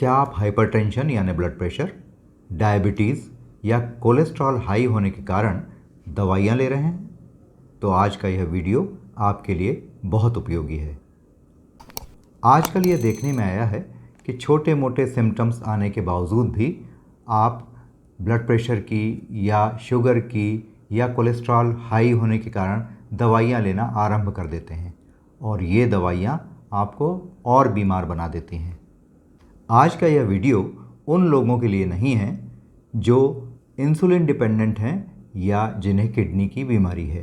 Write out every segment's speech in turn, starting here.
क्या आप हाइपरटेंशन यानी ब्लड प्रेशर, डायबिटीज़ या कोलेस्ट्रॉल हाई होने के कारण दवाइयाँ ले रहे हैं? तो आज का यह वीडियो आपके लिए बहुत उपयोगी है। आजकल ये देखने में आया है कि छोटे मोटे सिम्टम्स आने के बावजूद भी आप ब्लड प्रेशर की या शुगर की या कोलेस्ट्रॉल हाई होने के कारण दवाइयाँ लेना आरंभ कर देते हैं और ये दवाइयाँ आपको और बीमार बना देती हैं। आज का यह वीडियो उन लोगों के लिए नहीं है जो इंसुलिन डिपेंडेंट हैं या जिन्हें किडनी की बीमारी है,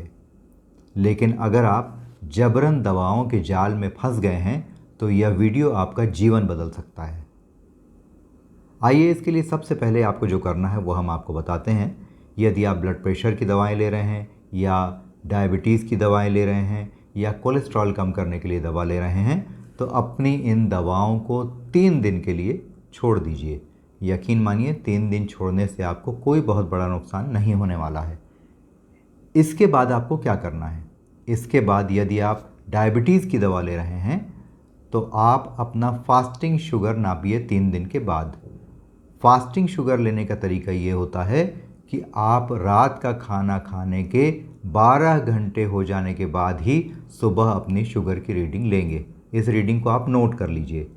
लेकिन अगर आप जबरन दवाओं के जाल में फंस गए हैं तो यह वीडियो आपका जीवन बदल सकता है। आइए इसके लिए सबसे पहले आपको जो करना है वो हम आपको बताते हैं। यदि आप ब्लड प्रेशर की दवाएं ले रहे हैं या डायबिटीज़ की दवाएं ले रहे हैं या कोलेस्ट्रॉल कम करने के लिए दवा ले रहे हैं तो अपनी इन दवाओं को 3 दिन के लिए छोड़ दीजिए। यकीन मानिए 3 दिन छोड़ने से आपको कोई बहुत बड़ा नुकसान नहीं होने वाला है। इसके बाद आपको क्या करना है? इसके बाद यदि आप डायबिटीज़ की दवा ले रहे हैं तो आप अपना फास्टिंग शुगर नापिए 3 दिन के बाद। फास्टिंग शुगर लेने का तरीका ये होता है कि आप रात का खाना खाने के 12 घंटे हो जाने के बाद ही सुबह अपनी शुगर की रीडिंग लेंगे। इस रीडिंग को आप नोट कर लीजिए।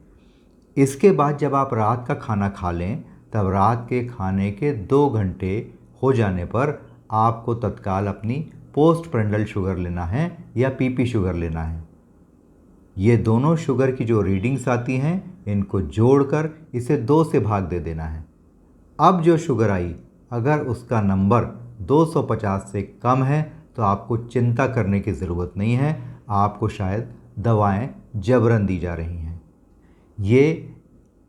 इसके बाद जब आप रात का खाना खा लें तब रात के खाने के 2 घंटे हो जाने पर आपको तत्काल अपनी पोस्ट प्रेंडल शुगर लेना है या पीपी शुगर लेना है। ये दोनों शुगर की जो रीडिंग्स आती हैं इनको जोड़कर इसे 2 से भाग दे देना है। अब जो शुगर आई अगर उसका नंबर 250 से कम है तो आपको चिंता करने की ज़रूरत नहीं है, आपको शायद दवाएं जबरन दी जा रही हैं। ये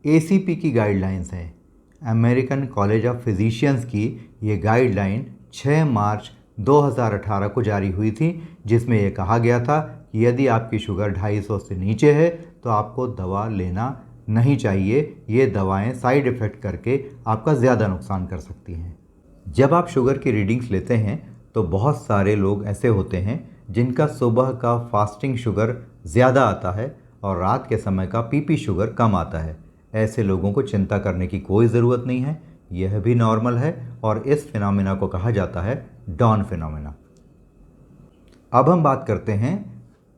ACP की गाइडलाइंस हैं, अमेरिकन कॉलेज ऑफ फिजिशियंस की ये गाइडलाइन 6 मार्च 2018 को जारी हुई थी, जिसमें यह कहा गया था कि यदि आपकी शुगर 250 से नीचे है तो आपको दवा लेना नहीं चाहिए। ये दवाएं साइड इफ़ेक्ट करके आपका ज़्यादा नुकसान कर सकती हैं। जब आप शुगर की रीडिंग्स लेते हैं तो बहुत सारे लोग ऐसे होते हैं जिनका सुबह का फास्टिंग शुगर ज़्यादा आता है और रात के समय का पीपी शुगर कम आता है। ऐसे लोगों को चिंता करने की कोई ज़रूरत नहीं है, यह भी नॉर्मल है और इस फिनोमेना को कहा जाता है डॉन फिनोमेना। अब हम बात करते हैं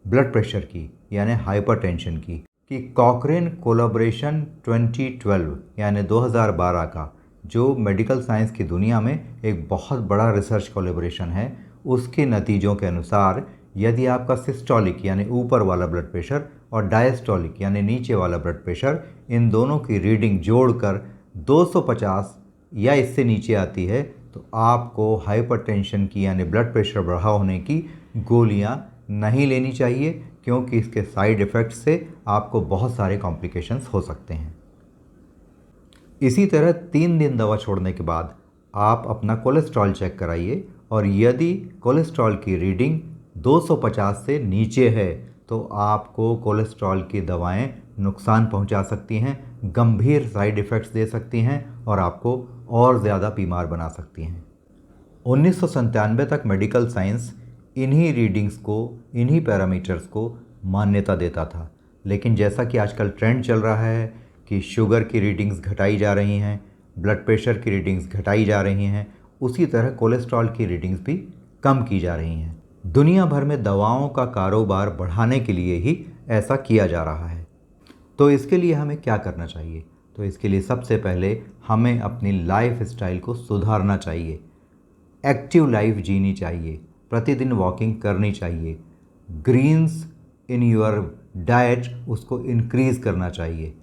ब्लड प्रेशर की यानी हाइपरटेंशन की कि कॉकरेन कोलैबोरेशन 2012 यानी 2012 का जो मेडिकल साइंस की दुनिया में एक बहुत बड़ा रिसर्च कोलैबोरेशन है, उसके नतीजों के अनुसार यदि आपका सिस्टोलिक यानी ऊपर वाला ब्लड प्रेशर और डायस्टोलिक यानी नीचे वाला ब्लड प्रेशर, इन दोनों की रीडिंग जोड़कर 250 या इससे नीचे आती है तो आपको हाइपरटेंशन की यानी ब्लड प्रेशर बढ़ा होने की गोलियां नहीं लेनी चाहिए, क्योंकि इसके साइड इफ़ेक्ट्स से आपको बहुत सारे कॉम्प्लिकेशंस हो सकते हैं। इसी तरह 3 दिन दवा छोड़ने के बाद आप अपना कोलेस्ट्रॉल चेक कराइए और यदि कोलेस्ट्रॉल की रीडिंग 250 से नीचे है तो आपको कोलेस्ट्रॉल की दवाएं नुकसान पहुंचा सकती हैं, गंभीर साइड इफ़ेक्ट्स दे सकती हैं और आपको और ज़्यादा बीमार बना सकती हैं। 1997 तक मेडिकल साइंस इन्हीं रीडिंग्स को, इन्हीं पैरामीटर्स को मान्यता देता था, लेकिन जैसा कि आजकल ट्रेंड चल रहा है कि शुगर की रीडिंग्स घटाई जा रही हैं, ब्लड प्रेशर की रीडिंग्स घटाई जा रही हैं, उसी तरह कोलेस्ट्रॉल की रीडिंग्स भी कम की जा रही हैं। दुनिया भर में दवाओं का कारोबार बढ़ाने के लिए ही ऐसा किया जा रहा है। तो इसके लिए हमें क्या करना चाहिए? तो इसके लिए सबसे पहले हमें अपनी लाइफ स्टाइल को सुधारना चाहिए। एक्टिव लाइफ जीनी चाहिए, प्रतिदिन वॉकिंग करनी चाहिए, ग्रीन्स इन योर डाइट उसको इंक्रीज़ करना चाहिए।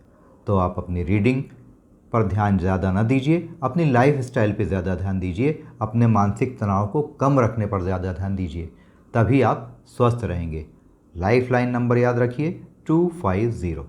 तो आप अपनी रीडिंग पर ध्यान ज़्यादा ना दीजिए, अपनी लाइफ स्टाइल पे ज़्यादा ध्यान दीजिए, अपने मानसिक तनाव को कम रखने पर ज़्यादा ध्यान दीजिए, तभी आप स्वस्थ रहेंगे। लाइफ लाइन नंबर याद रखिए 250।